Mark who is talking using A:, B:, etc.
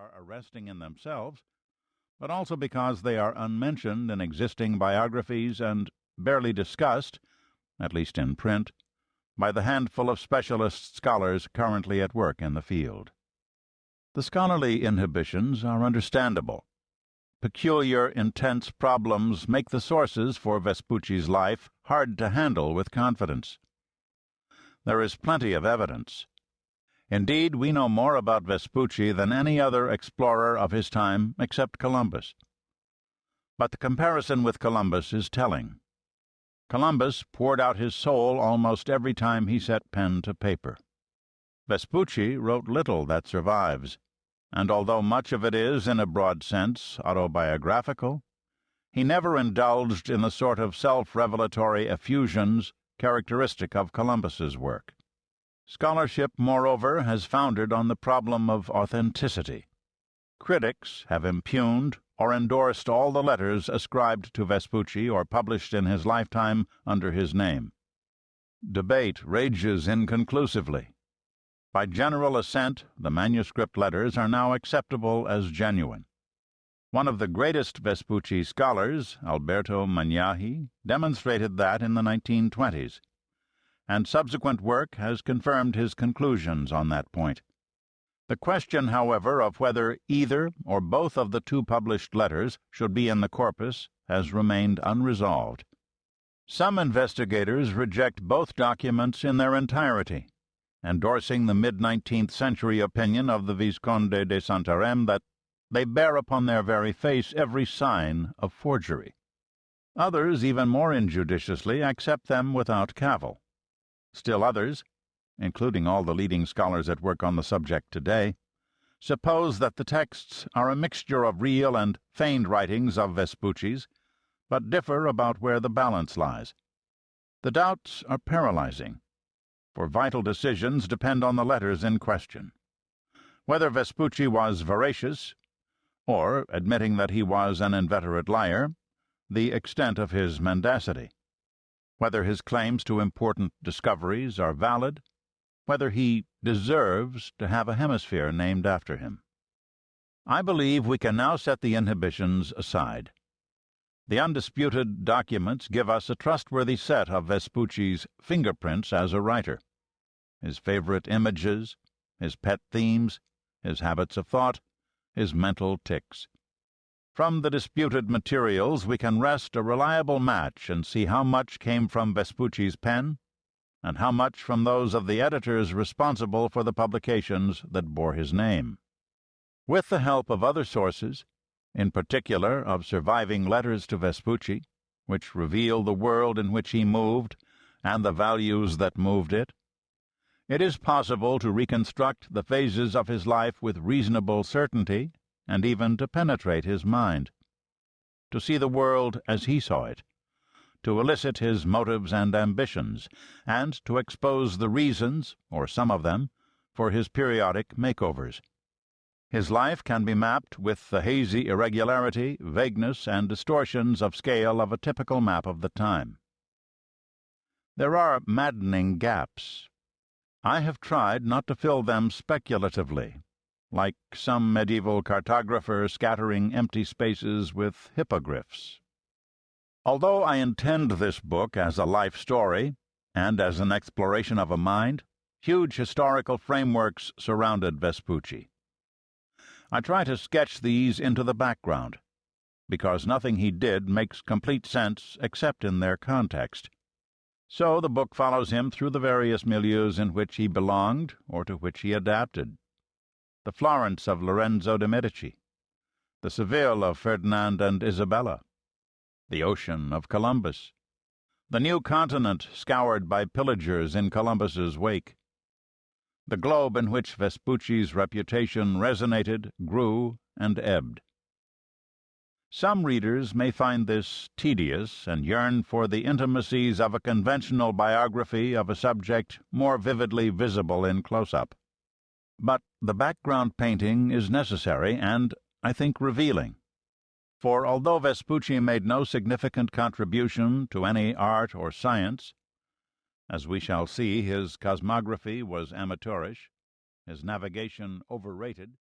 A: are arresting in themselves, but also because they are unmentioned in existing biographies and barely discussed, at least in print, by the handful of specialist scholars currently at work in the field. The scholarly inhibitions are understandable. Peculiar, intense problems make the sources for Vespucci's life hard to handle with confidence. There is plenty of evidence. Indeed, we know more about Vespucci than any other explorer of his time except Columbus. But the comparison with Columbus is telling. Columbus poured out his soul almost every time he set pen to paper. Vespucci wrote little that survives, and although much of it is, in a broad sense, autobiographical, he never indulged in the sort of self-revelatory effusions characteristic of Columbus's work. Scholarship, moreover, has foundered on the problem of authenticity. Critics have impugned or endorsed all the letters ascribed to Vespucci or published in his lifetime under his name. Debate rages inconclusively. By general assent, the manuscript letters are now acceptable as genuine. One of the greatest Vespucci scholars, Alberto Magnahi, demonstrated that in the 1920s, and subsequent work has confirmed his conclusions on that point. The question, however, of whether either or both of the two published letters should be in the corpus has remained unresolved. Some investigators reject both documents in their entirety, endorsing the mid-19th century opinion of the Visconde de Santarem that they bear upon their very face every sign of forgery. Others, even more injudiciously, accept them without cavil. Still others, including all the leading scholars at work on the subject today, suppose that the texts are a mixture of real and feigned writings of Vespucci's, but differ about where the balance lies. The doubts are paralyzing, for vital decisions depend on the letters in question. Whether Vespucci was veracious, or, admitting that he was an inveterate liar, the extent of his mendacity. Whether his claims to important discoveries are valid, whether he deserves to have a hemisphere named after him. I believe we can now set the inhibitions aside. The undisputed documents give us a trustworthy set of Vespucci's fingerprints as a writer, his favorite images, his pet themes, his habits of thought, his mental tics. From the disputed materials we can wrest a reliable match and see how much came from Vespucci's pen and how much from those of the editors responsible for the publications that bore his name. With the help of other sources, in particular of surviving letters to Vespucci, which reveal the world in which he moved and the values that moved it, it is possible to reconstruct the phases of his life with reasonable certainty and even to penetrate his mind, to see the world as he saw it, to elicit his motives and ambitions, and to expose the reasons, or some of them, for his periodic makeovers. His life can be mapped with the hazy irregularity, vagueness, and distortions of scale of a typical map of the time. There are maddening gaps. I have tried not to fill them speculatively, like some medieval cartographer scattering empty spaces with hippogriffs. Although I intend this book as a life story and as an exploration of a mind, huge historical frameworks surrounded Vespucci. I try to sketch these into the background, because nothing he did makes complete sense except in their context. So the book follows him through the various milieus in which he belonged or to which he adapted. The Florence of Lorenzo de' Medici, the Seville of Ferdinand and Isabella, the ocean of Columbus, the new continent scoured by pillagers in Columbus's wake, the globe in which Vespucci's reputation resonated, grew, and ebbed. Some readers may find this tedious and yearn for the intimacies of a conventional biography of a subject more vividly visible in close-up. But the background painting is necessary and, I think, revealing. For although Vespucci made no significant contribution to any art or science, as we shall see, his cosmography was amateurish, his navigation overrated,